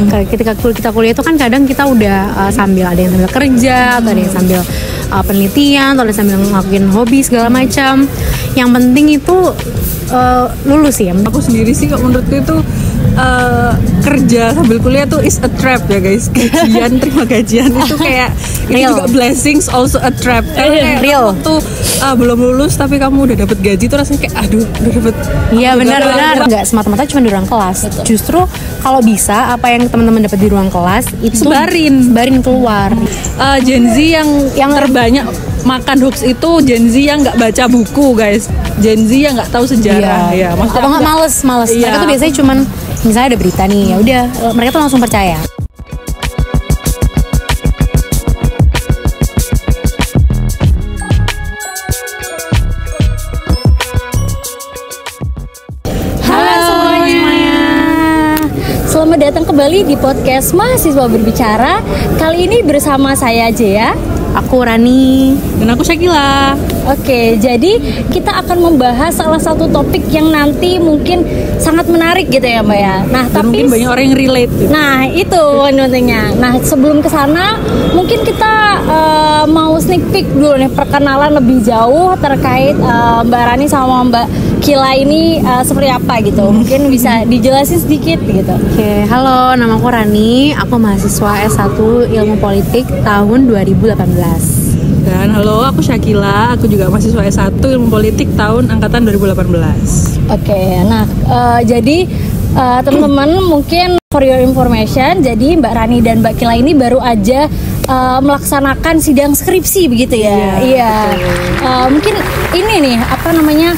Ketika kita kuliah itu kan kadang kita udah sambil ada yang sambil kerja atau ada yang sambil penelitian atau ada yang sambil ngelakuin hobi segala macam. Yang penting itu lulus ya. Aku sendiri sih menurutku itu kerja sambil kuliah tuh is a trap ya guys. Gajian, terima gajian itu kayak itu juga blessings, also a trap. Karena kayak waktu belum lulus tapi kamu udah dapet gaji tuh rasanya kayak aduh udah dapet. Iya benar-benar. Nggak semata-mata cuma di ruang kelas. Betul. Justru kalau bisa apa yang teman-teman dapat di ruang kelas itu sebarin keluar. Gen Z yang terbanyak makan hoax itu Gen Z yang nggak baca buku guys. Gen Z yang nggak tahu sejarah. Iya. Atau nggak males. Iya. Mereka tuh biasanya cuman misalnya ada berita nih, ya udah mereka tuh langsung percaya. Halo semuanya. Selamat datang kembali di podcast Mahasiswa Berbicara. Kali ini bersama saya Jea, aku Rani, dan aku Syakila. Oke, jadi kita akan membahas salah satu topik yang nanti mungkin sangat menarik gitu ya Mbak ya. Nah, dan tapi mungkin banyak orang yang relate gitu. Nah, itu pentingnya. Nah, sebelum ke sana mungkin kita mau sneak peek dulu nih, perkenalan lebih jauh terkait Mbak Rani sama Mbak Kila ini seperti apa gitu. Mungkin bisa dijelasin sedikit gitu. Oke, halo, nama aku Rani, aku mahasiswa S1 Ilmu Politik tahun 2018. Dan halo, aku Syakila, aku juga mahasiswa S1 Ilmu Politik tahun angkatan 2018. Oke, nah jadi teman-teman mungkin for your information, jadi Mbak Rani dan Mbak Kila ini baru aja melaksanakan sidang skripsi begitu ya. Iya. Mungkin ini nih apa namanya,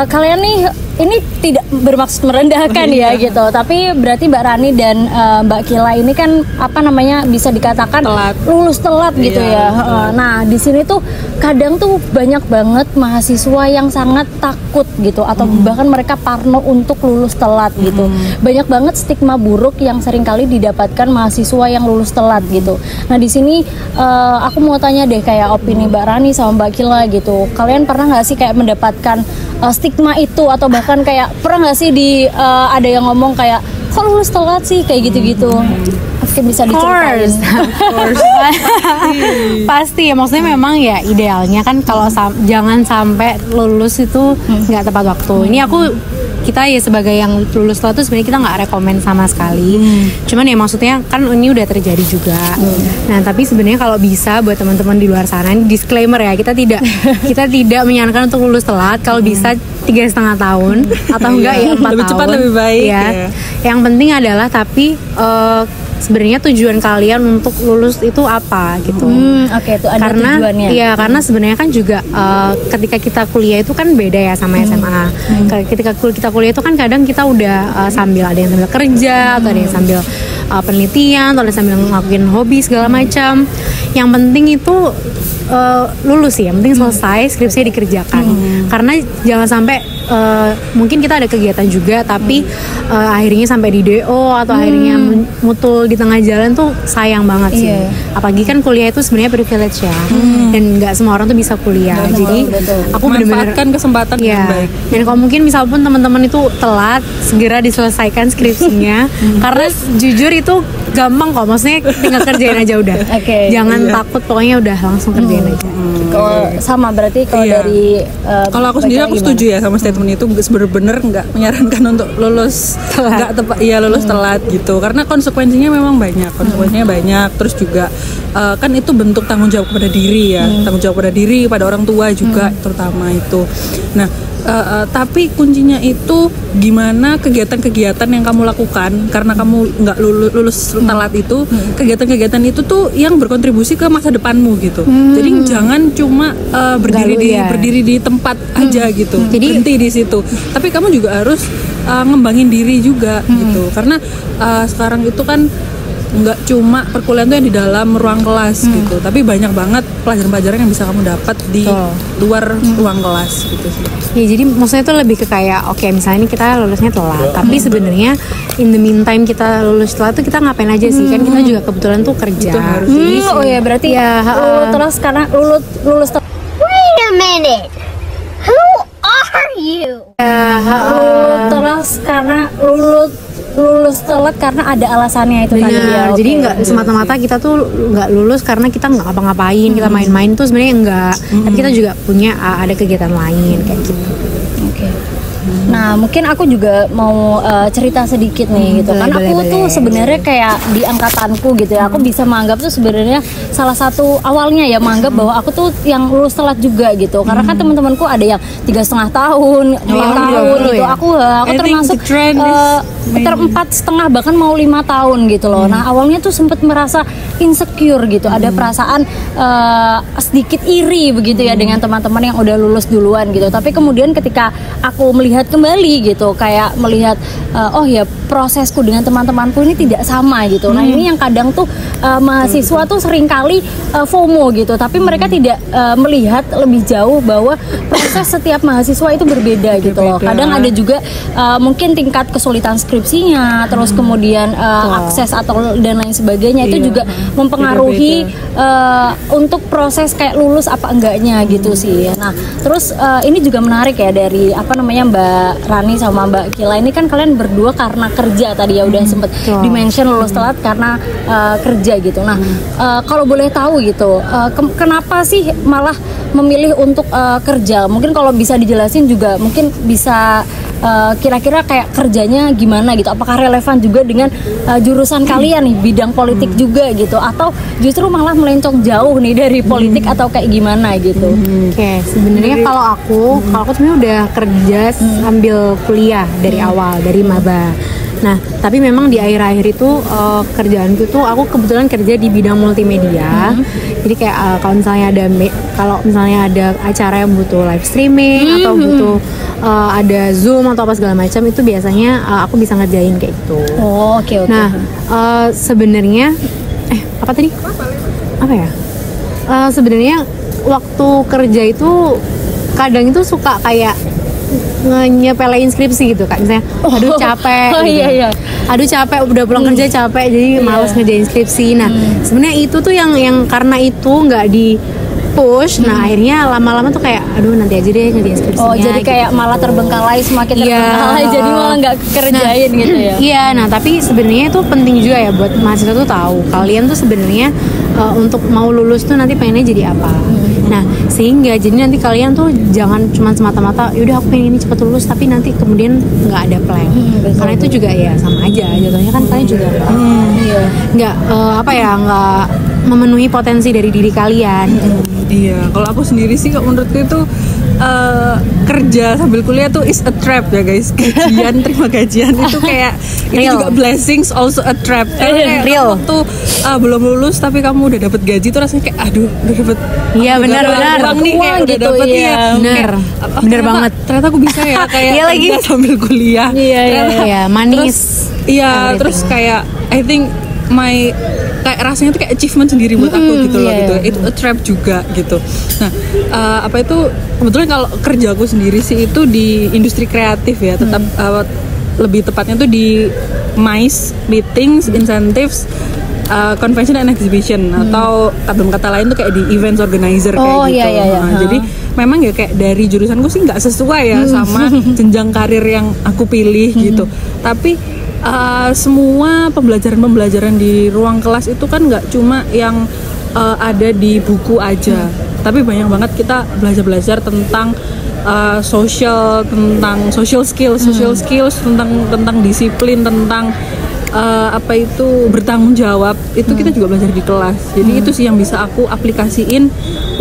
kalian nih ini tidak bermaksud merendahkan ya gitu, tapi berarti Mbak Rani dan Mbak Kila ini kan apa namanya bisa dikatakan lulus telat gitu ya. Nah di sini tuh kadang tuh banyak banget mahasiswa yang sangat takut gitu, atau bahkan mereka parno untuk lulus telat gitu. Banyak banget stigma buruk yang seringkali didapatkan mahasiswa yang lulus telat gitu. Nah di sini aku mau tanya deh kayak opini Mbak Rani sama Mbak Kila gitu. Kalian pernah nggak sih kayak mendapatkan stigma itu, atau bahkan kayak pernah nggak sih ada yang ngomong kayak kok lulus telat sih kayak gitu-gitu? Mungkin bisa diceritain. Pasti ya, maksudnya memang ya idealnya kan kalau jangan sampai lulus itu nggak tepat waktu. Ini kita ya sebagai yang lulus telat tuh sebenarnya kita nggak rekomen sama sekali. Cuman ya maksudnya kan ini udah terjadi juga. Nah tapi sebenarnya kalau bisa buat teman-teman di luar sana, ini disclaimer ya, kita tidak menyarankan untuk lulus telat. Kalau bisa 3,5 tahun atau enggak ya 4 tahun. Lebih cepat lebih baik. Ya. Yang penting adalah tapi sebenarnya tujuan kalian untuk lulus itu apa gitu. Oke, itu ada tujuannya. Iya, karena sebenarnya kan juga ketika kita kuliah itu kan beda ya sama SMA. Ketika kita kuliah itu kan kadang kita udah sambil ada yang sambil kerja atau ada yang sambil penelitian atau ada yang sambil ngelakuin hobi segala macam. Yang penting itu lulus ya, yang penting selesai skripsinya dikerjakan. Karena jangan sampai mungkin kita ada kegiatan juga tapi akhirnya sampai di DO atau akhirnya mutul di tengah jalan tuh sayang banget sih. Apalagi kan kuliah itu sebenarnya privilege ya, dan nggak semua orang tuh bisa kuliah. Jadi aku benar-benar manfaatkan kesempatan yang baik. Dan kalau mungkin misal pun teman-teman itu telat, segera diselesaikan skripsinya. Karena jujur itu gampang kok, maksudnya tinggal kerjain aja udah. Jangan takut, pokoknya udah langsung kerjain aja. Kalau sama berarti kalau dari kalau aku sendiri aku setuju ya sama statement itu, bener-bener nggak menyarankan untuk lulus nggak tepat, lulus telat gitu, karena konsekuensinya memang banyak. Terus juga kan itu bentuk tanggung jawab kepada diri ya, tanggung jawab kepada diri, pada orang tua juga terutama itu. Nah tapi kuncinya itu gimana kegiatan-kegiatan yang kamu lakukan karena kamu nggak lulus telat itu, kegiatan-kegiatan itu tuh yang berkontribusi ke masa depanmu gitu. Jadi jangan cuma berdiri di tempat aja gitu, berhenti di situ. Tapi kamu juga harus ngembangin diri juga gitu, karena sekarang itu kan nggak cuma perkuliahan tuh yang di dalam ruang kelas gitu, tapi banyak banget pelajaran-pelajaran yang bisa kamu dapat di luar ruang kelas gitu sih. Ya jadi maksudnya itu lebih ke kayak oke, misalnya ini kita lulusnya telat, tapi sebenarnya in the meantime kita lulus telat tuh kita ngapain aja sih? Kan kita juga kebetulan tuh kerja. Oh ya berarti ya terus karena lulus telat. Wait a minute. Who are you? Terus karena lulus telat karena ada alasannya itu tadi ya. Benar, jadi nggak semata-mata kita tuh nggak lulus karena kita nggak ngapa-ngapain, kita main-main tuh sebenarnya enggak. Tapi kita juga punya ada kegiatan lain kayak gitu. Oke. Nah, mungkin aku juga mau cerita sedikit nih gitu kan. Aku tuh sebenarnya kayak di angkatanku gitu ya. Aku bisa menganggap tuh sebenarnya salah satu awalnya ya menganggap bahwa aku tuh yang lulus telat juga gitu. Karena kan teman-temanku ada yang 3,5 tahun, 4 tahun gitu. Ya? Aku termasuk 4,5 bahkan mau 5 tahun gitu loh. Nah, awalnya tuh sempet merasa insecure gitu. Ada perasaan sedikit iri begitu ya dengan teman-teman yang udah lulus duluan gitu. Tapi kemudian ketika aku melihat kembali gitu, kayak melihat oh ya prosesku dengan teman-temanku ini tidak sama gitu. Nah, ini yang kadang tuh mahasiswa tuh seringkali FOMO gitu, tapi mereka tidak melihat lebih jauh bahwa proses setiap mahasiswa itu berbeda gitu loh. Kadang ada juga mungkin tingkat kesulitan skripsinya, terus kemudian akses atau dan lain sebagainya itu juga mempengaruhi untuk proses kayak lulus apa enggaknya gitu sih. Nah, terus ini juga menarik ya dari Mbak Rani sama Mbak Kila ini kan kalian berdua karena kerja tadi ya udah sempet dimention lulus telat karena kerja gitu. Nah, kalau boleh tahu gitu, kenapa sih malah memilih untuk kerja? Mungkin kalau bisa dijelasin juga mungkin bisa kira-kira kayak kerjanya gimana gitu, apakah relevan juga dengan jurusan kalian nih, bidang politik juga gitu, atau justru malah melencong jauh nih dari politik atau kayak gimana gitu. Oke, sebenarnya kalau aku sebenarnya udah kerja sambil kuliah dari awal, dari maba. Nah, tapi memang di akhir-akhir itu kerjaanku tuh aku kebetulan kerja di bidang multimedia. Jadi kayak kalau misalnya ada acara yang butuh live streaming atau butuh ada Zoom atau apa segala macam, itu biasanya aku bisa ngerjain kayak gitu. Oh, oke. Nah, sebenarnya apa tadi? Apa ya? Sebenarnya waktu kerja itu kadang itu suka kayak nyepelein skripsi gitu kan, misalnya aduh capek gitu. Aduh capek, udah pulang kerja capek jadi males ngerjain skripsi. Nah, sebenarnya itu tuh yang karena itu nggak di push, nah akhirnya lama-lama tuh kayak aduh nanti aja deh ngerjain skripsinya. Oh, jadi kayak gitu. Malah terbengkalai, semakin terbengkalai, jadi malah nggak kerjain gitu ya. Iya, nah tapi sebenarnya itu penting juga ya buat mahasiswa tuh tahu kalian tuh sebenarnya untuk mau lulus tuh nanti pengennya jadi apa. Nah, sehingga jadi nanti kalian tuh jangan cuma semata-mata yaudah aku pengen ini cepat lulus tapi nanti kemudian nggak ada plan. Karena itu juga ya sama aja jatuhnya kan kalian juga nggak nggak memenuhi potensi dari diri kalian. Iya, kalau aku sendiri sih menurutku itu kerja sambil kuliah tuh is a trap ya guys. Terima gajian itu kayak itu juga blessings, also a trap. Karena real tuh belum lulus tapi kamu udah dapet gaji tuh rasanya kayak aduh udah dapet. Iya benar uang nih kayak udah gitu, dapet iya. Bener banget. Ternyata aku bisa ya kayak kerja sambil kuliah. Iya, manis. Iya, terus kayak I think kayak rasanya tuh kayak achievement sendiri buat aku gitu loh gitu. Itu a trap juga gitu. Nah, kebetulan kalau kerja aku sendiri sih itu di industri kreatif ya, tetap lebih tepatnya tuh di MICE, meetings, incentives, convention and exhibition, atau dalam kata lain tuh kayak di events organizer kayak gitu. Nah, jadi memang ya kayak dari jurusanku sih nggak sesuai ya sama jenjang karir yang aku pilih gitu. Tapi semua pembelajaran di ruang kelas itu kan nggak cuma yang ada di buku aja, tapi banyak banget kita belajar tentang social skills, tentang disiplin, tentang bertanggung jawab. Itu kita juga belajar di kelas. Jadi itu sih yang bisa aku aplikasiin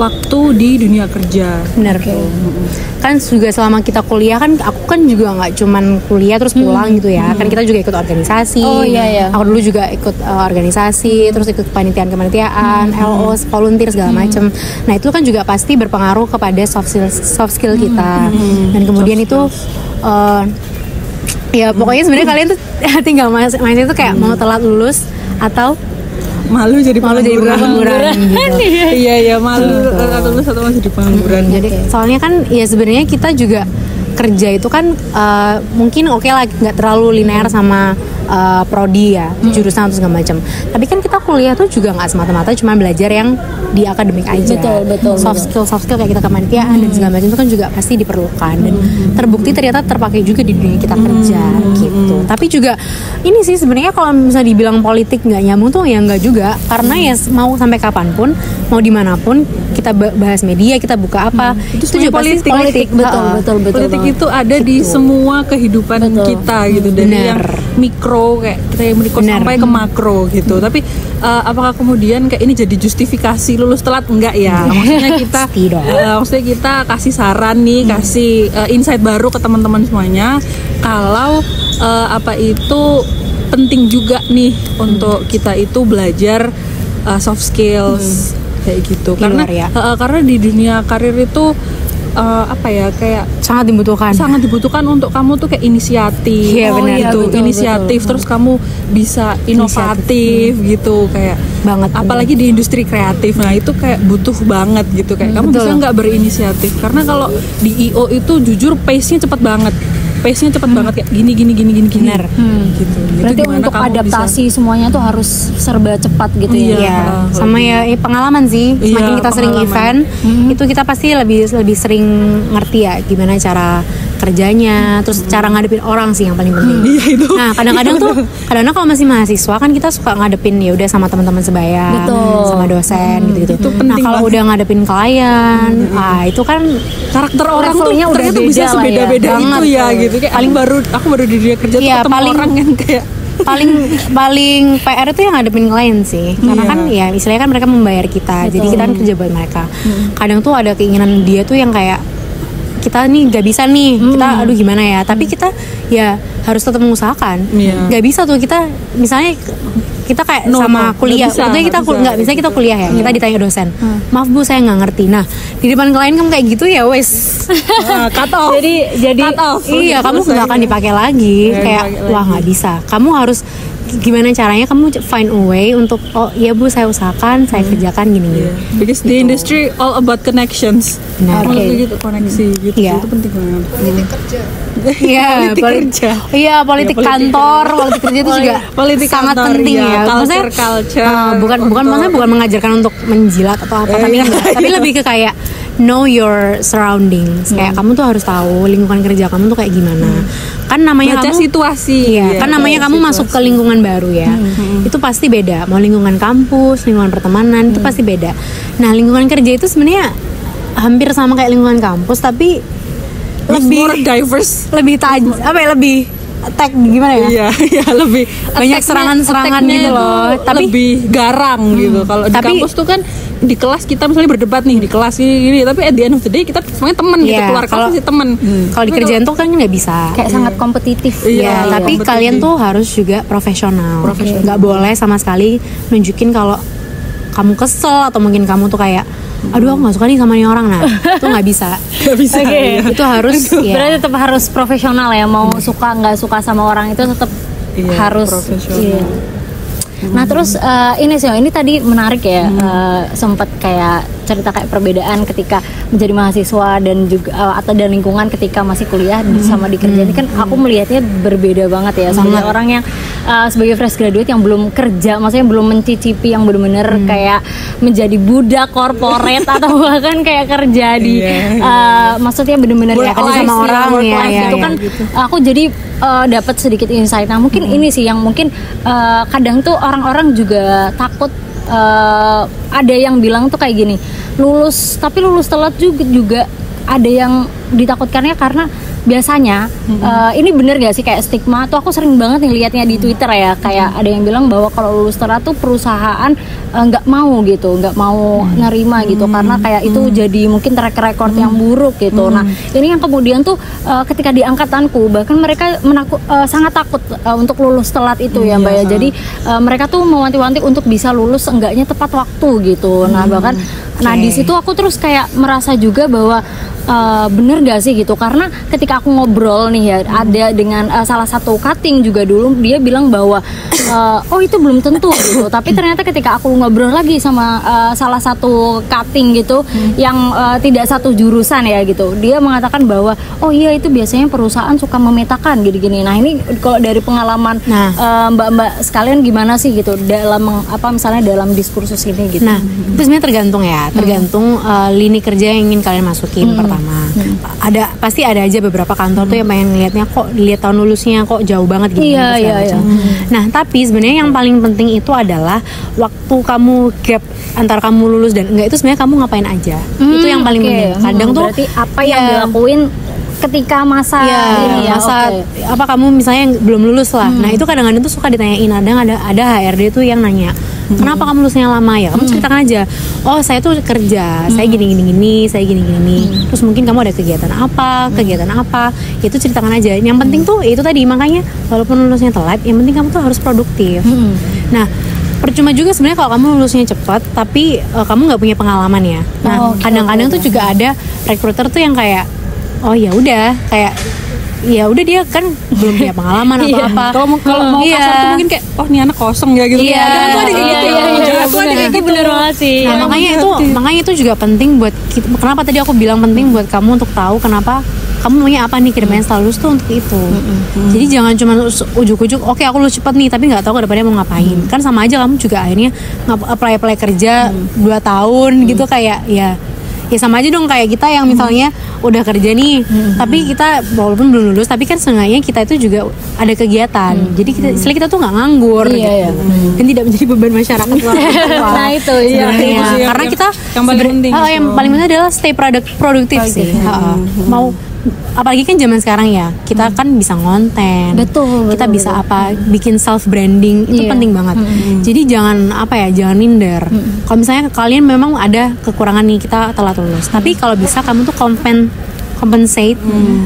waktu di dunia kerja. Benar. Kan juga selama kita kuliah kan, aku kan juga nggak cuman kuliah terus pulang gitu ya. Kan kita juga ikut organisasi. Aku dulu juga ikut organisasi, terus ikut kepanitiaan, LO, volunteer segala macem. Nah itu kan juga pasti berpengaruh kepada soft skill kita. Dan kemudian itu ya pokoknya sebenarnya kalian tuh tinggal mindset itu kayak mau telat lulus atau malu jadi pengangguran gitu. Iya malu atau lulus atau masih di pengangguran. Jadi soalnya kan ya sebenarnya kita juga kerja itu kan mungkin oke lah nggak terlalu linear sama prodi ya, jurusan atau segala macam. Tapi kan kita kuliah tuh juga nggak semata-mata cuma belajar yang di akademik aja. Betul. Soft skill kayak kita kemanitiaan dan segala macam itu kan juga pasti diperlukan dan terbukti ternyata terpakai juga di dunia kita kerja gitu. Tapi juga ini sih sebenarnya kalau misalnya dibilang politik nggak nyambung tuh ya nggak juga, karena ya mau sampai kapanpun, mau dimanapun kita bahas media, kita buka apa, itu juga pasti politik. Betul. Politik itu ada di semua kehidupan kita gitu, dari yang mikro kayak kita yang mikro sampai ke makro gitu. Tapi apakah kemudian kayak ini jadi justifikasi lulus telat? Enggak ya. Maksudnya kita kasih saran nih, kasih insight baru ke teman-teman semuanya kalau apa itu penting juga nih untuk kita itu belajar soft skills kayak gitu. Karena di dunia karir itu kayak sangat dibutuhkan untuk kamu tuh kayak inisiatif, inisiatif, terus kamu bisa inovatif gitu kayak banget. Apalagi di industri kreatif, nah itu kayak butuh banget gitu kayak kamu bisa nggak berinisiatif, karena kalau di IO itu jujur pace-nya cepat banget kayak gini Bener. gitu. Berarti untuk adaptasi semuanya tuh harus serba cepat gitu ya. Iya. Sama ya pengalaman sih. Semakin kita sering event, itu kita pasti lebih sering ngerti ya gimana cara kerjanya, terus cara ngadepin orang sih yang paling penting. Nah, kadang-kadang kalau masih mahasiswa kan kita suka ngadepin ya udah sama teman-teman sebaya, sama dosen gitu. Nah, kalau udah ngadepin klien, itu kan karakter orang tuh ternyata bisa sebeda-beda itu ya gitu. Kayak aku baru di dunia kerja tuh ketemu orang yang kayak paling PR itu yang ngadepin klien sih, karena kan ya istilahnya kan mereka membayar kita, jadi kita kan kerja buat mereka. Kadang tuh ada keinginan dia tuh yang kayak kita nih nggak bisa nih, kita aduh gimana ya, tapi kita ya harus tetap mengusahakan. Nggak bisa tuh kita misalnya kita kayak sama kuliah, maksudnya kita nggak bisa kita kuliah ya, kita ditanya dosen, maaf bu saya nggak ngerti. Nah di depan klien kamu kayak gitu ya wes cut off. Jadi cut off. Iya, kamu nggak akan dipakai lagi, kayak wah nggak bisa. Kamu harus gimana caranya kamu find a way untuk ya bu saya usahakan, saya kerjakan gini. Because the industry all about connections. Benar. Gitu, koneksi gitu. Itu penting banget. Politik kerja. Iya, politik kantor, politik kerja itu juga sangat penting ya. Culture. Bukan mengajarkan untuk menjilat atau apa, tapi lebih ke kayak know your surroundings. Kayak kamu tuh harus tahu lingkungan kerja kamu tuh kayak gimana. Kan namanya baca kamu situasi. Kan namanya kamu masuk ke lingkungan baru ya. Itu pasti beda. Mau lingkungan kampus, lingkungan pertemanan itu pasti beda. Nah, lingkungan kerja itu sebenarnya hampir sama kayak lingkungan kampus, tapi lebih more diverse, lebih attack gimana ya? Iya, lebih banyak serangan-serangan gitu loh. Tapi lebih garang gitu. Kalau di kampus tuh kan di kelas kita misalnya berdebat nih di kelas ini, tapi at the end of the day kita semuanya teman gitu, keluar kelas masih teman. Kalau di kerjaan tuh kan nggak bisa. Kayak sangat kompetitif. Tapi kalian tuh harus juga profesional. Nggak boleh sama sekali nunjukin kalau kamu kesel atau mungkin kamu tuh kayak aduh aku nggak suka nih sama nih orang. Nah itu nggak bisa. Itu harus berarti tetap harus profesional ya, mau suka nggak suka sama orang itu tetap harus profesional. Nah terus ini tadi menarik ya, sempat kayak cerita kayak perbedaan ketika menjadi mahasiswa dan juga atau dan lingkungan ketika masih kuliah sama di kerja. Ini kan aku melihatnya berbeda banget ya, sebagai orang yang sebagai fresh graduate yang belum kerja, maksudnya belum mencicipi yang benar-benar kayak menjadi budak korporat atau bahkan kayak kerja di maksudnya benar-benar ya kerja sama orang itu kan gitu. Aku jadi dapat sedikit insight. Nah mungkin ini sih yang mungkin kadang tuh orang-orang juga takut. Ada yang bilang tuh kayak gini, lulus telat juga ada yang ditakutkannya karena biasanya ini bener gak sih kayak stigma tuh, aku sering banget nih liatnya di Twitter ya, kayak ada yang bilang bahwa kalau lulus telat tuh perusahaan nggak mau nerima gitu karena kayak itu jadi mungkin track record yang buruk gitu. Nah ini yang kemudian tuh ketika di angkatanku bahkan mereka sangat takut untuk lulus telat itu ya Mbak ya. Jadi mereka tuh mewanti-wanti untuk bisa lulus enggaknya tepat waktu gitu. Nah bahkan di situ aku terus kayak merasa juga bahwa bener gak sih gitu, karena ketika aku ngobrol nih ya ada dengan salah satu cutting juga dulu, dia bilang bahwa oh itu belum tentu gitu, tapi ternyata ketika aku ngobrol lagi sama salah satu cutting gitu yang tidak satu jurusan ya gitu, dia mengatakan bahwa oh iya itu biasanya perusahaan suka memetakan gini-gini. Nah ini kalau dari pengalaman mbak-mbak sekalian gimana sih gitu dalam misalnya dalam diskursus ini gitu? Nah itu sebenarnya tergantung lini kerja yang ingin kalian masukin. Pertama pasti ada aja beberapa kantor tuh yang pengen ngeliatnya kok lihat tahun lulusnya kok jauh banget gitu. Iya. Nah tapi sebenarnya yang paling penting itu adalah waktu kamu gap antara kamu lulus dan enggak itu sebenarnya kamu ngapain aja. Itu yang paling penting. Kadang tuh berarti apa yang dilakuin ketika masa ini ya, apa kamu misalnya belum lulus lah. Nah itu kadang-kadang tuh suka ditanyain, ada HRD tuh yang nanya kenapa kamu lulusnya lama ya, kamu ceritakan aja, oh saya tuh kerja, saya gini, saya gini. Terus mungkin kamu ada kegiatan apa, itu ceritakan aja. Yang penting tuh itu tadi, makanya walaupun lulusnya telat, yang penting kamu tuh harus produktif. Nah percuma juga sebenarnya kalau kamu lulusnya cepat tapi kamu nggak punya pengalaman ya. Nah kadang-kadang tuh juga ada recruiter tuh yang kayak oh ya udah, kayak ya udah dia kan belum punya pengalaman atau apa. Kalau mau kasar tuh mungkin kayak oh ini anak kosong ya gitu. Iya. Itu bener banget sih. Nah, makanya itu juga penting buat kita. Kenapa tadi aku bilang penting buat kamu untuk tahu kenapa kamu maunya apa nih kedepannya setelah lulus tuh untuk itu. Jadi jangan cuma ujuk-ujuk oke aku lulus cepet nih tapi nggak tahu kedepannya mau ngapain. Kan sama aja kamu juga akhirnya apply kerja 2 tahun gitu, kayak ya sama aja dong kayak kita yang misalnya udah kerja nih tapi kita walaupun belum lulus tapi kan seenggaknya kita itu juga ada kegiatan. Jadi kita tuh nggak nganggur gitu. Dan tidak menjadi beban masyarakat. Nah itu karena kita yang paling penting yang paling penting adalah stay produktif sih. Mau apalagi kan zaman sekarang ya kita kan bisa ngonten, kita bisa bikin self branding itu penting banget. Jadi jangan minder. Kalau misalnya kalian memang ada kekurangan nih, kita telat lulus, tapi kalau bisa kamu tuh compensate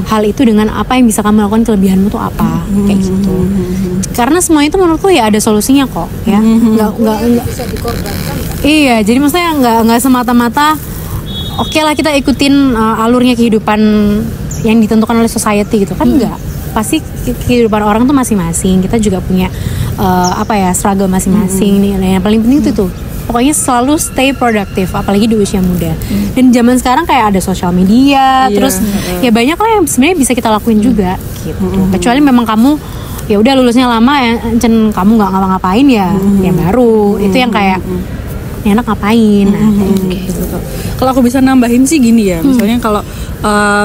hal itu dengan apa yang bisa kamu lakukan, kelebihanmu tuh apa, kayak gitu. Karena semua itu menurutku ya ada solusinya kok ya. Nggak bisa dikorbankan. Iya, jadi maksudnya nggak semata-mata oke lah kita ikutin alurnya kehidupan yang ditentukan oleh society gitu kan. Enggak, pasti kehidupan orang tuh masing-masing. Kita juga punya struggle masing-masing nih. Nah, yang paling penting itu tuh pokoknya selalu stay produktif apalagi di usia muda. Dan zaman sekarang kayak ada sosial media, terus ya banyak lah yang sebenarnya bisa kita lakuin juga gitu. Kecuali memang kamu ya udah lulusnya lama ya kamu nggak ngapa-ngapain ya yang baru itu yang kayak enak ngapain. Gitu. Kalau aku bisa nambahin sih gini ya, misalnya kalau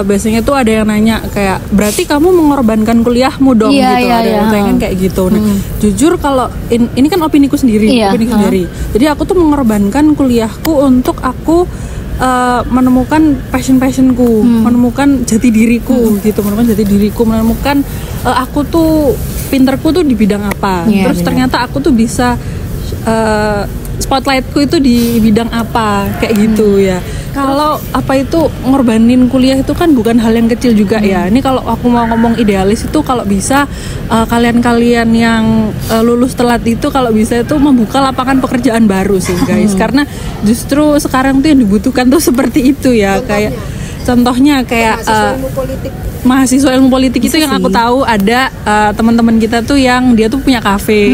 biasanya tuh ada yang nanya kayak berarti kamu mengorbankan kuliahmu dong gitu. Ada yang tanya kayak gitu. Nah, jujur kalau ini kan opiniku sendiri. Jadi aku tuh mengorbankan kuliahku untuk aku menemukan passionku, menemukan jati diriku gitu, menemukan aku tuh pinterku tuh di bidang apa. Terus ternyata aku tuh bisa spotlightku itu di bidang apa kayak gitu ya. Kalau ngorbanin kuliah itu kan bukan hal yang kecil juga ya. Ini kalau aku mau ngomong idealis itu kalau bisa kalian yang lulus telat itu kalau bisa itu membuka lapangan pekerjaan baru sih guys. Karena justru sekarang tuh yang dibutuhkan tuh seperti itu ya. Kayak contohnya kayak mahasiswa ilmu politik itu yang aku tahu ada teman-teman kita tuh yang dia tuh punya kafe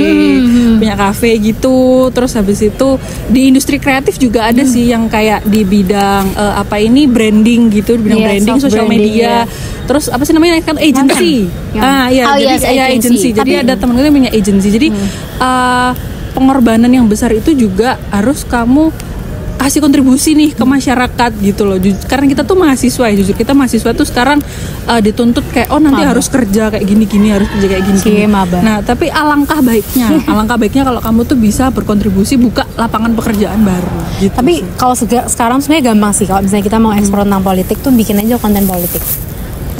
gitu. Terus habis itu di industri kreatif juga ada sih yang kayak di bidang branding gitu, di bidang branding, sosial media. Terus apa sih namanya kan agency. Agency. Jadi ada teman kita yang punya agency. Jadi pengorbanan yang besar itu juga harus kamu kasih kontribusi nih ke masyarakat gitu loh. Karena kita tuh mahasiswa ya, jujur kita mahasiswa tuh sekarang dituntut kayak nanti harus kerja kayak gini-gini, harus kerja kayak gini. Nah, tapi alangkah baiknya kalau kamu tuh bisa berkontribusi buka lapangan pekerjaan baru gitu. Tapi kalau sekarang sebenarnya gampang sih kalau misalnya kita mau eksplor tentang politik tuh bikin aja konten politik.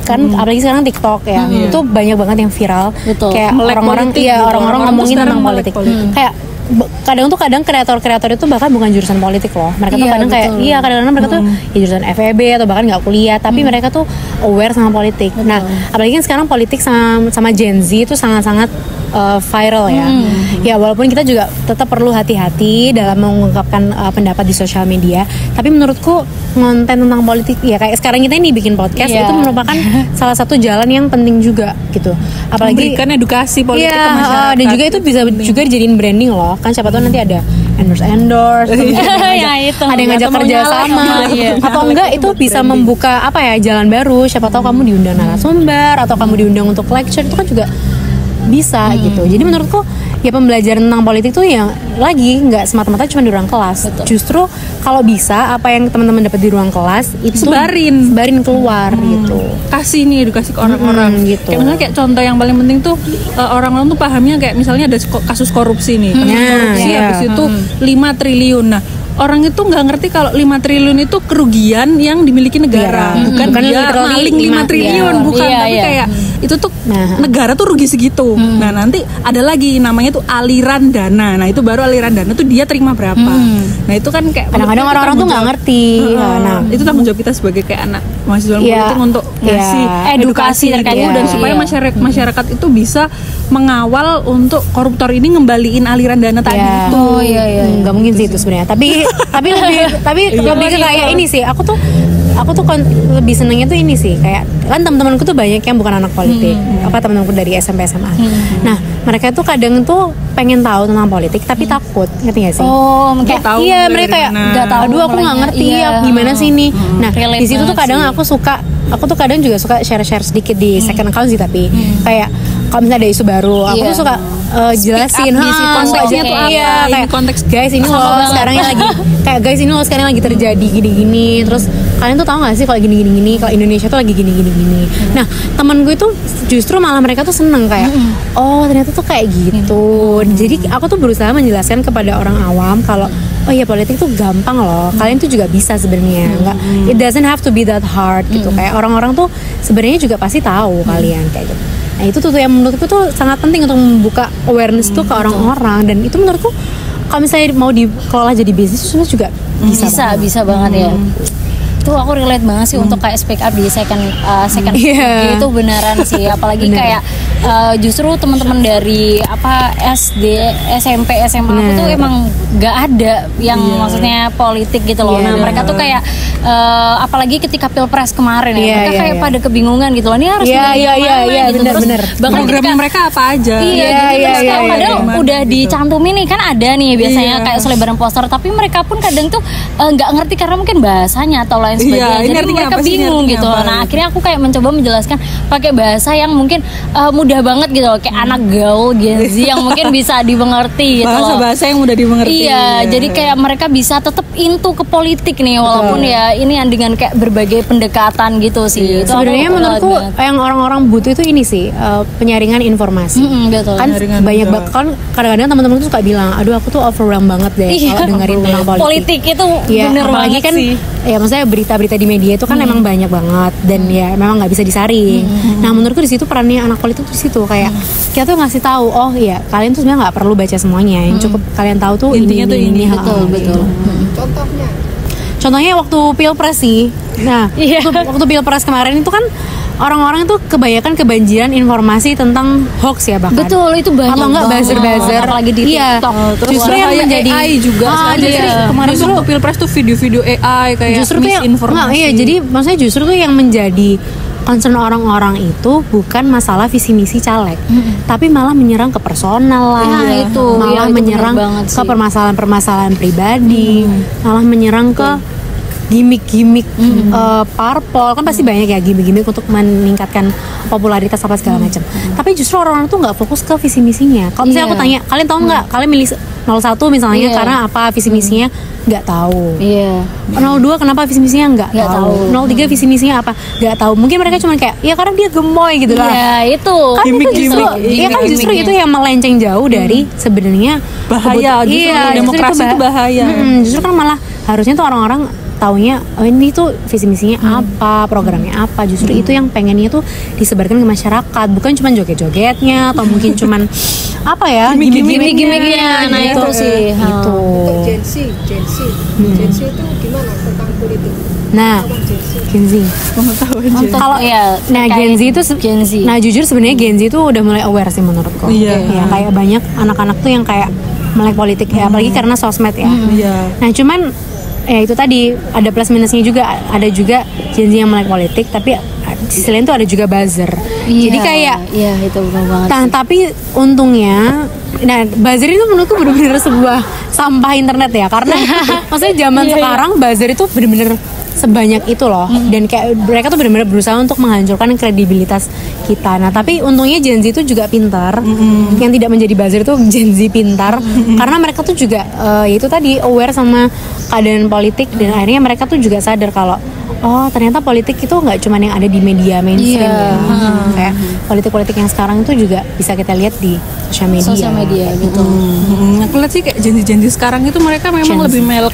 Kan apalagi sekarang TikTok ya, itu banyak banget yang viral. Kayak orang-orang ngomongin tentang politik. Kayak kadang kreator-kreator itu bahkan bukan jurusan politik loh. Mereka tuh kadang kayak kadang-kadang mereka tuh ya jurusan FEB atau bahkan nggak kuliah, tapi mereka tuh aware sama politik. Nah, apalagi kan sekarang politik sama Gen Z itu sangat-sangat viral ya. Ya walaupun kita juga tetap perlu hati-hati dalam mengungkapkan pendapat di sosial media, tapi menurutku konten tentang politik ya kayak sekarang kita ini bikin podcast itu merupakan salah satu jalan yang penting juga gitu. Apalagi memberikan edukasi politik ke masyarakat. Dan juga itu bisa juga dijadiin branding loh. Kan siapa tahu nanti ada endorse ada yang ngajak kerja sama atau enggak itu bisa membuka apa ya jalan baru. Siapa tahu kamu diundang narasumber atau kamu diundang untuk lecture, itu kan juga bisa gitu. Jadi menurutku ya pembelajaran tentang politik tuh ya lagi nggak semata-mata cuma di ruang kelas. Justru kalau bisa apa yang teman-teman dapat di ruang kelas itu sebarin keluar gitu. Kasih nih edukasi ke orang-orang gitu. Kayak misalnya kayak contoh yang paling penting tuh orang-orang tuh pahamnya kayak misalnya ada kasus korupsi nih. Korupsi habis itu 5 triliun. Nah, orang itu nggak ngerti kalau 5 triliun itu kerugian yang dimiliki negara, bukan dia maling 5 triliun, bukan, tapi kayak itu tuh negara tuh rugi segitu. Nah, nanti ada lagi namanya tuh aliran dana. Nah, itu baru aliran dana tuh dia terima berapa. Nah, itu kan kayak kadang-kadang orang-orang tuh nggak ngerti. Nah, itu tanggung jawab kita sebagai kayak anak mahasiswa politik untuk ngasih edukasi terkait itu dan supaya masyarakat itu bisa mengawal untuk koruptor ini ngembaliin aliran dana tadi itu. Nggak mungkin sih itu sebenarnya. Tapi lebih ke kayak ini sih. Aku tuh lebih senengnya tuh ini sih, kayak kan teman-temanku tuh banyak yang bukan anak politik, teman-temanku dari SMP SMA. Nah, mereka tuh kadang tuh pengen tahu tentang politik tapi takut, ngerti gak sih? Kayak tahu mereka kayak nggak tahu, aduh aku nggak ngerti gimana sih ini. Nah, di situ tuh kadang aku tuh kadang juga suka share sedikit di second account sih, tapi kayak kalau misalnya ada isu baru, aku tuh suka jelasin konteksnya tuh apa, kayak konteks guys ini loh sekarang lagi kayak guys ini loh sekarang lagi terjadi gini-gini, terus kalian tuh tahu nggak sih kalau gini-gini kalau Indonesia tuh lagi gini-gini. Nah, temen gue tuh justru malah mereka tuh seneng kayak oh ternyata tuh kayak gitu. Jadi aku tuh berusaha menjelaskan kepada orang awam kalau oh iya politik tuh gampang loh, kalian tuh juga bisa sebenarnya, nggak it doesn't have to be that hard gitu. Kayak orang-orang tuh sebenarnya juga pasti tahu kalian kayak gitu. Nah, itu tuh yang menurutku tuh sangat penting untuk membuka awareness tuh ke orang-orang, dan itu menurutku kalau misalnya mau dikelola jadi bisnis sebenarnya juga bisa banget ya. Itu aku relate banget sih untuk kayak speak up di second itu beneran sih, apalagi kayak justru teman-teman dari SD, SMP, SMA aku tuh emang nggak ada yang maksudnya politik gitu loh. Nah, mereka tuh kayak apalagi ketika pilpres kemarin mereka kayak pada kebingungan gitu loh, ini harus gitu. Bener. Program mereka apa aja? Kadang udah dicantumin nih, kan ada nih biasanya kayak selebaran poster, tapi mereka pun kadang tuh nggak ngerti karena mungkin bahasanya atau lain sebagainya, jadi mereka bingung gitu. Nah, akhirnya aku kayak mencoba menjelaskan pakai bahasa yang mungkin mudah banget gitu loh, kayak anak gaul Gen Z yang mungkin bisa dimengerti gitu loh. Bahasa yang mudah dimengerti. Jadi kayak mereka bisa tetap into ke politik nih, walaupun ya ini dengan kayak berbagai pendekatan gitu sih. Sebenarnya menurutku yang orang-orang butuh itu ini sih, penyaringan informasi. Kan banyak banget kan kadang-kadang teman-teman tuh suka bilang, aduh aku tuh overwhelmed banget deh kalau dengerin tentang politik itu bener banget kan sih. Ya maksudnya berita-berita di media itu kan emang banyak banget, dan ya memang nggak bisa disaring. Nah, menurutku di situ perannya anak politik tuh di situ, kayak kita tuh ngasih tahu, oh ya kalian tuh sebenarnya nggak perlu baca semuanya, yang cukup kalian tahu tuh intinya ini. Betul. Contohnya waktu pilpres sih. Nah, waktu pilpres kemarin itu kan orang-orang itu kebanyakan kebanjiran informasi tentang hoax ya, bahkan. Betul, itu banyak. Atau enggak buzzer apalagi di TikTok. Terus justru yang menjadi AI juga. Kemarin tuh pilpres tuh video-video AI kayak justru misinformasi. Jadi maksudnya justru tuh yang menjadi concern orang-orang itu bukan masalah visi misi caleg, tapi malah menyerang ke personal lah, malah menyerang ke permasalahan-permasalahan pribadi, malah menyerang ke gimmick-gimmick parpol, kan pasti banyak ya gimmick-gimmick untuk meningkatkan popularitas apa segala macam. Tapi justru orang-orang tuh nggak fokus ke visi misinya. Kalau misalnya aku tanya, kalian tahu nggak? Kalian milih 01 misalnya karena apa visi misinya? Nggak tahu. 02 kenapa visi misinya nggak tahu. 03 visi misinya apa? Nggak tahu. Mungkin mereka cuma kayak, ya karena dia gemoy gitu lah. Iya, itu. Kan gimmick-gimmick. Iya kan justru itu yang melenceng jauh dari sebenarnya bahaya. Demokrasi itu bahaya. Justru kan malah harusnya tuh orang-orang taunya oh ini tuh visi misinya apa, programnya apa. Justru itu yang pengennya tuh disebarkan ke masyarakat, bukan cuma joget-jogetnya atau mungkin cuman apa ya gimmick-gimmicknya. Nah, itu sih itu Gen Z Gen Z itu gimana tentang politik? Nah, Gen Z. Kalau nah Gen Z itu nah jujur sebenarnya Gen Z itu udah mulai aware sih menurutku. Iya. Ya, kayak banyak anak-anak tuh yang kayak melek politik ya, apalagi karena sosmed ya. Iya. Nah, cuman ya itu tadi ada plus minusnya juga. Ada juga Gen Z yang melek politik, tapi di sisi lain tuh ada juga buzzer. Jadi kayak itu benar banget. Nah, tapi untungnya, nah buzzer itu menurutku benar-benar sebuah sampah internet ya, karena maksudnya zaman sekarang buzzer itu benar-benar sebanyak itu loh, dan kayak mereka tuh benar-benar berusaha untuk menghancurkan kredibilitas kita. Nah, tapi untungnya Gen Z itu juga pintar. Yang tidak menjadi buzzer itu Gen Z pintar, karena mereka tuh juga itu tadi aware sama keadaan politik, dan akhirnya mereka tuh juga sadar kalau oh ternyata politik itu nggak cuma yang ada di media mainstream ya. Kayak politik-politik yang sekarang itu juga bisa kita lihat di sosial media gitu. Aku lihat sih kayak Gen Z sekarang itu mereka memang lebih melek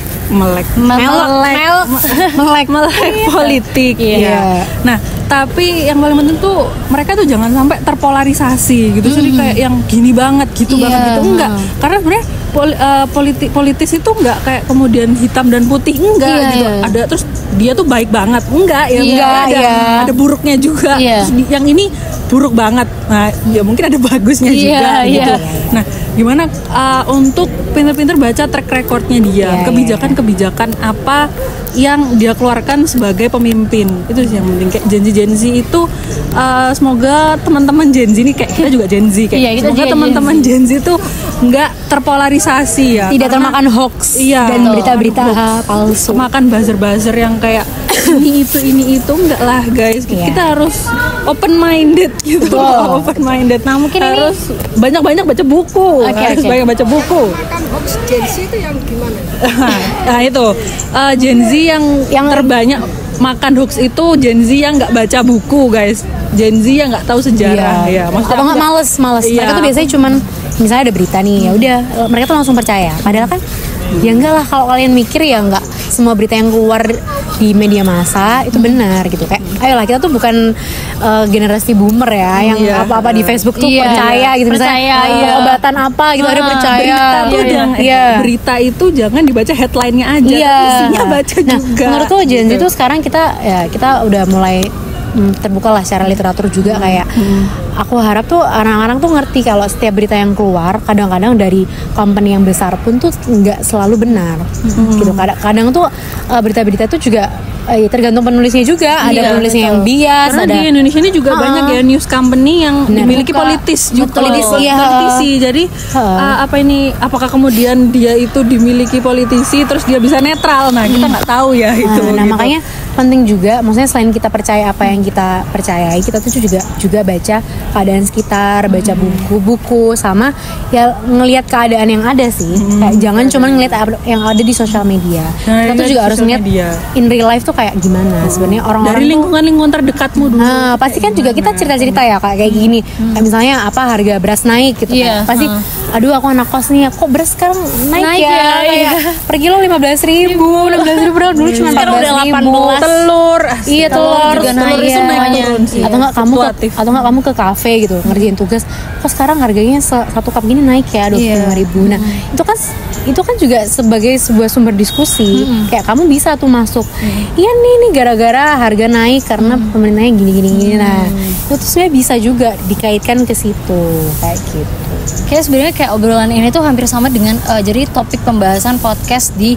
politik. Iya. Nah, tapi yang paling penting tuh mereka tuh jangan sampai terpolarisasi gitu. Jadi kayak yang gini banget gitu banget gitu, enggak. Karena sebenarnya politis itu enggak kayak kemudian hitam dan putih, enggak gitu. Ada terus dia tuh baik banget, enggak ya, ada buruknya juga. Terus yang ini buruk banget. Nah, ya mungkin ada bagusnya juga gitu. Nah, gimana untuk pinter-pinter baca track recordnya dia, kebijakan-kebijakan apa yang dia keluarkan sebagai pemimpin, itu sih yang penting. Kayak Gen Z itu semoga teman-teman Gen Z ini kayak kita juga Gen Z kayak semoga teman-teman Gen Z itu nggak terpolarisasi ya, tidak termakan hoax dan berita-berita palsu, makan buzzer-buzzer yang kayak ini itu enggak lah guys. Kita harus open minded gitu. Open minded. Nah, mungkin harus banyak-banyak baca buku. Banyak baca buku. Kan hoax Gen Z itu yang gimana? Nah, itu Gen Z yang terbanyak makan hoax itu Gen Z yang nggak baca buku guys. Gen Z yang nggak tahu sejarah ya. Maksudnya nggak males. Mereka tuh biasanya cuman misalnya ada berita nih, ya udah mereka tuh langsung percaya. Padahal kan ya enggak lah, kalau kalian mikir ya enggak semua berita yang keluar di media massa itu benar gitu. Kayak ayolah, kita tuh bukan generasi boomer ya yang apa-apa di Facebook tuh percaya gitu, misalnya obatan apa gitu ada percaya. Berita itu jangan dibaca headline-nya aja, isinya baca juga. Menurutku Gen Z itu sekarang kita udah mulai terbuka lah secara literatur juga. Kayak aku harap tuh orang-orang tuh ngerti kalau setiap berita yang keluar kadang-kadang dari company yang besar pun tuh nggak selalu benar gitu. Kadang tuh berita-berita tuh juga tergantung penulisnya juga. Ada penulisnya yang bias. Karena di Indonesia ini juga banyak ya news company yang dimiliki politis juga. Politisi. Jadi apakah kemudian dia itu dimiliki politisi terus dia bisa netral? Nah, kita nggak tahu ya itu. Nah, makanya penting juga, maksudnya selain kita percaya apa yang kita percayai, kita tuh juga baca keadaan sekitar, baca buku-buku, sama ya ngelihat keadaan yang ada sih. Kayak jangan cuma ngelihat yang ada di sosial media. Kita tuh juga harus ngelihat in real life tuh kayak gimana sebenarnya orang-orang dari lingkungan terdekatmu dulu. Nah, pasti kan juga kita cerita-cerita ya kayak gini. Kayak misalnya harga beras naik gitu kan. Pasti aduh aku anak kos nih, kok beras sekarang naik ya. Kayak per kilo 15.000, 16.000 padahal dulu cuma 14.000. Telur juga naik semuanya. Atau nggak kamu ke kafe gitu ngerjain tugas, kok sekarang harganya satu cup gini naik ya 25.000. Nah, itu kan juga sebagai sebuah sumber diskusi. Kayak kamu bisa tuh masuk, iya nih gara-gara harga naik karena pemerintahnya gini. Nah, itu tuh sebenarnya bisa juga dikaitkan ke situ kayak gitu. Kayak sebenarnya kayak obrolan ini tuh hampir sama dengan jadi topik pembahasan podcast di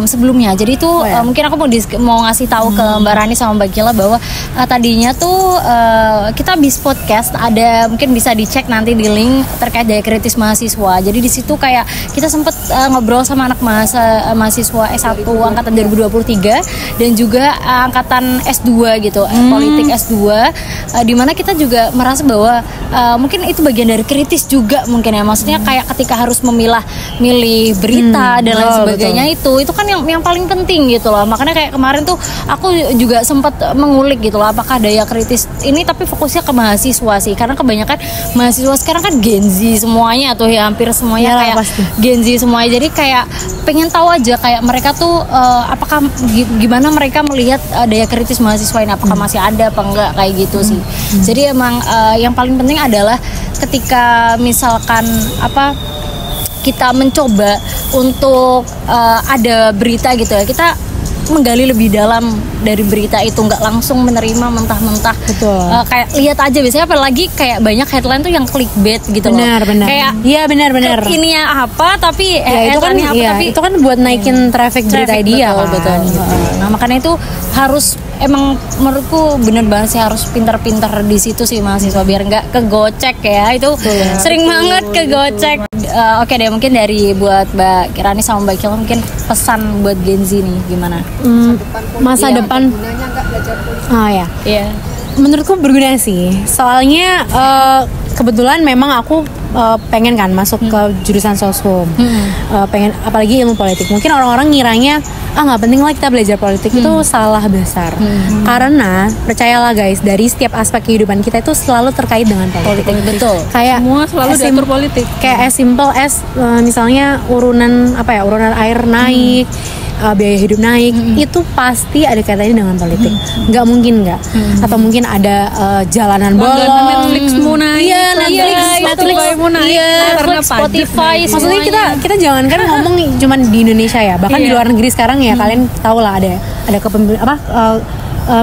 sebelumnya. Jadi itu mungkin aku mau ngasih tahu ke Mbak Rani sama Mbak Gila bahwa tadinya tuh kita habis podcast ada, mungkin bisa dicek nanti di link terkait daya kritis mahasiswa. Jadi di situ kayak kita sempet ngobrol sama anak mahasiswa S1 angkatan 2023 dan juga angkatan S2 gitu, politik S2, di mana kita juga merasa bahwa mungkin itu bagian dari kritis juga mungkin ya. Maksudnya kayak ketika harus milih berita dan lain sebagainya, itu kan yang paling penting gitu loh. Makanya kayak kemarin tuh aku juga sempat mengulik gitu loh, apakah daya kritis ini tapi fokusnya ke mahasiswa sih, karena kebanyakan mahasiswa sekarang kan Gen Z semuanya atau ya hampir semuanya kayak pasti Gen Z semuanya. Jadi kayak pengen tahu aja kayak mereka tuh apakah gimana mereka melihat daya kritis mahasiswa ini, apakah masih ada apa enggak kayak gitu sih. Jadi emang yang paling penting adalah ketika misalkan kita mencoba untuk ada berita gitu ya, kita menggali lebih dalam dari berita itu, nggak langsung menerima mentah-mentah. Betul. Kayak lihat aja, biasanya apalagi kayak banyak headline tuh yang clickbait gitu loh. Benar. Kayak Iya benar. ini ya apa tapi Ya, itu kan headline-nya apa, ya, tapi itu kan buat naikin traffic berita dia betul, kan. betul. Nah makanya itu harus, emang menurutku bener banget sih harus pintar-pintar di situ sih mahasiswa biar nggak kegocek ya. Itu sering banget kegocek. Oke deh, mungkin dari buat Mbak Kirani sama Mbak Kila mungkin pesan buat Gen Z nih gimana? Masa depan. Gunanya nggak belajar politik. Oh ya. Iya. Menurutku berguna sih. Soalnya kebetulan memang aku pengen kan masuk ke jurusan soshum. Pengen apalagi ilmu politik. Mungkin orang-orang ngiranya nggak penting lah kita belajar politik, itu salah besar. Karena percayalah guys, dari setiap aspek kehidupan kita itu selalu terkait dengan politik. Betul. Kayak Semua selalu diatur politik. Kayak as simple as misalnya urunan urunan air naik, biaya hidup naik, itu pasti ada kaitannya dengan politik. Nggak mungkin nggak. Atau mungkin ada jalanan bolong. Netflixmu naik. Iya, Netflix mau naik. Iya, karena Netflix, Spotify, Maksudnya semuanya. kita jangan kan ngomong cuman di Indonesia ya, bahkan di luar negeri sekarang ya kalian tahu lah ada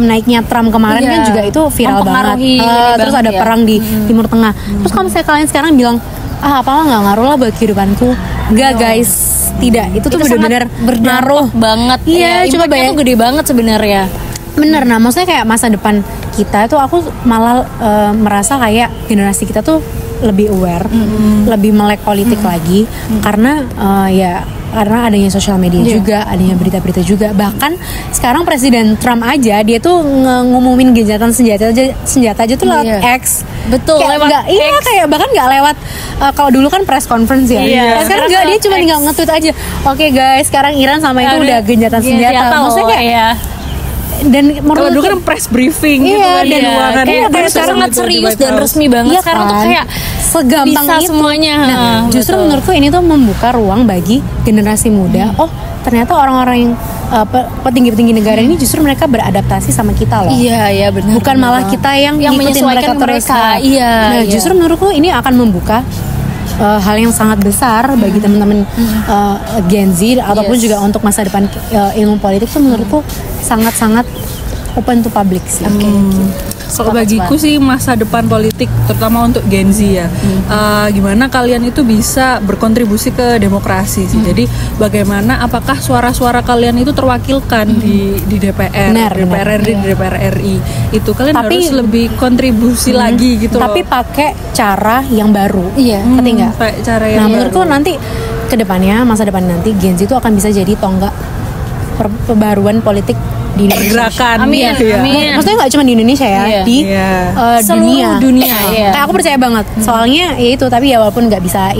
naiknya Trump kemarin kan juga itu viral banget. Mempengaruhi Terus ada banget ya. perang di Timur Tengah. Terus kalau misalnya kalian sekarang bilang apalah nggak ngaruh lah buat kehidupanku, nggak guys, tidak, itu tuh benar-benar berdampak banget. Iya, coba impactnya tuh gede banget sebenarnya. Bener, nah maksudnya kayak masa depan kita itu aku malah merasa kayak generasi kita tuh lebih aware, lebih melek politik lagi, karena karena adanya sosial media juga, adanya berita-berita juga. Bahkan sekarang Presiden Trump aja dia tuh ngumumin gencatan senjata aja tuh lewat X. Betul, kayak lewat iya, kayak bahkan nggak lewat kalau dulu kan press conference ya. Iya. Sekarang nggak, dia cuma tinggal nge-tweet aja. Oke guys, sekarang Iran sama itu udah gencatan senjata. Maksudnya kayak dan Kalau dulu kan press briefing gitu kan di ruangan. Kayak sekarang sangat serius dan resmi banget. Sekarang tuh kayak segampang bisa itu semuanya. Nah, justru menurutku ini tuh membuka ruang bagi generasi muda. Oh, ternyata orang-orang yang petinggi-petinggi negara ini justru mereka beradaptasi sama kita loh. Iya benar. Bukan malah kita yang ngikutin menyesuaikan terus. Iya. Nah, justru menurutku ini akan membuka hal yang sangat besar bagi teman-teman Gen Z ataupun juga untuk masa depan ilmu politik tuh menurutku sangat-sangat open to public sih. Kalau bagiku sih masa depan politik terutama untuk Gen Z ya, gimana kalian itu bisa berkontribusi ke demokrasi sih. Jadi bagaimana apakah suara-suara kalian itu terwakilkan di DPR, DPRD, di DPR RI itu kalian harus lebih kontribusi lagi gitu loh. Tapi pakai cara yang baru. Ngerti nggak? Pakai cara yang menurutku nanti kedepannya, masa depan nanti Gen Z itu akan bisa jadi tonggak pembaruan politik di Indonesia. gerakan. Amin. Maksudnya nggak cuma di Indonesia ya, di seluruh dunia. Kayak aku percaya banget. Soalnya ya itu, tapi ya walaupun nggak bisa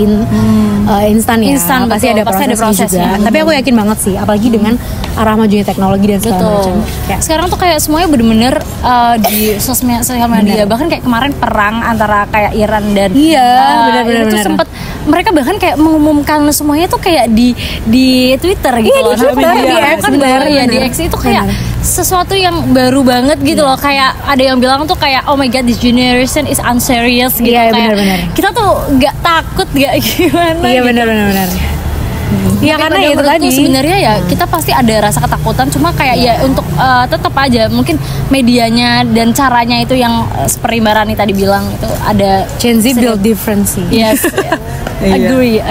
instan ya, pasti ada proses juga. Tapi aku yakin banget sih, apalagi dengan arah majunya teknologi dan segala macam. Sekarang tuh kayak semuanya bener-bener di sosial media. Bahkan kayak kemarin perang antara kayak Iran dan benar-benar itu sempat mereka bahkan kayak mengumumkan semuanya tuh kayak di Twitter gitu loh. Di X itu kayak sesuatu yang baru banget gitu loh. Kayak ada yang bilang tuh kayak oh my god, this generation is unserious gitu. Benar-benar. Kita tuh nggak takut, nggak gimana. Iya benar-benar. Ya karena itu tadi sebenarnya ya kita pasti ada rasa ketakutan, cuma kayak ya untuk tetap aja mungkin medianya dan caranya itu yang seperti Mbak Rani tadi bilang itu ada Gen Z build different sih. Yes. Agree.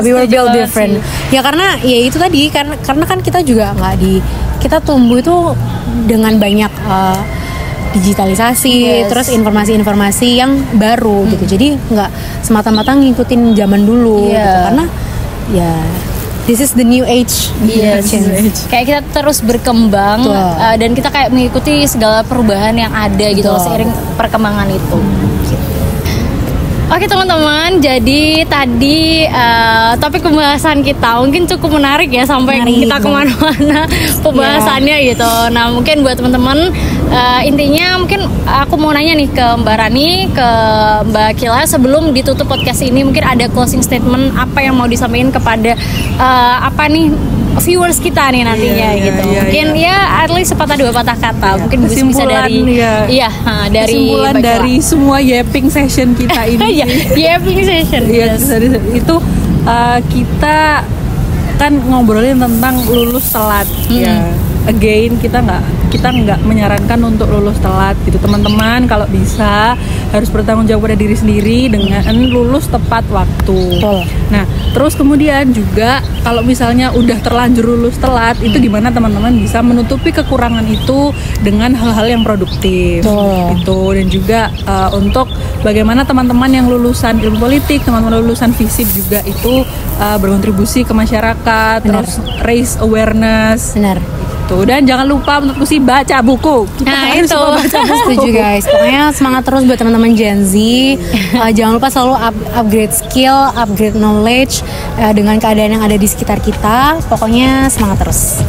We will build different. Ya karena ya itu tadi karena kan kita juga nggak kita tumbuh itu dengan banyak digitalisasi, terus informasi-informasi yang baru gitu. Jadi nggak semata-mata ngikutin zaman dulu gitu. Karena ya this is the new age. Kayak kita terus berkembang dan kita kayak mengikuti segala perubahan yang ada gitu loh, seiring perkembangan itu. Oke teman-teman, jadi tadi topik pembahasan kita mungkin cukup menarik ya, sampai kita kemana-mana pembahasannya gitu. Nah mungkin buat teman-teman intinya mungkin aku mau nanya nih ke Mbak Rani, ke Mbak Kila, sebelum ditutup podcast ini mungkin ada closing statement apa yang mau disampaikan kepada viewers kita nih nantinya gitu. Mungkin ya at least sepatah dua patah kata. Mungkin bisa dari dari kesimpulan dari semua yapping session kita ini. Yapping session. Itu kita kan ngobrolin tentang lulus telat ya. Again kita nggak menyarankan untuk lulus telat gitu teman-teman. Kalau bisa harus bertanggung jawab pada diri sendiri dengan lulus tepat waktu. Betul. Nah terus kemudian juga kalau misalnya udah terlanjur lulus telat itu gimana teman-teman bisa menutupi kekurangan itu dengan hal-hal yang produktif. Betul. Itu dan juga untuk bagaimana teman-teman yang lulusan ilmu politik, teman-teman lulusan FISIP juga itu berkontribusi ke masyarakat. Benar. Terus raise awareness. Benar. Tuh, dan jangan lupa menurutku sih baca buku. Kita Nah harus itu baca buku. setuju guys. Pokoknya semangat terus buat teman-teman Gen Z. Jangan lupa selalu upgrade skill, upgrade knowledge dengan keadaan yang ada di sekitar kita. Pokoknya semangat terus.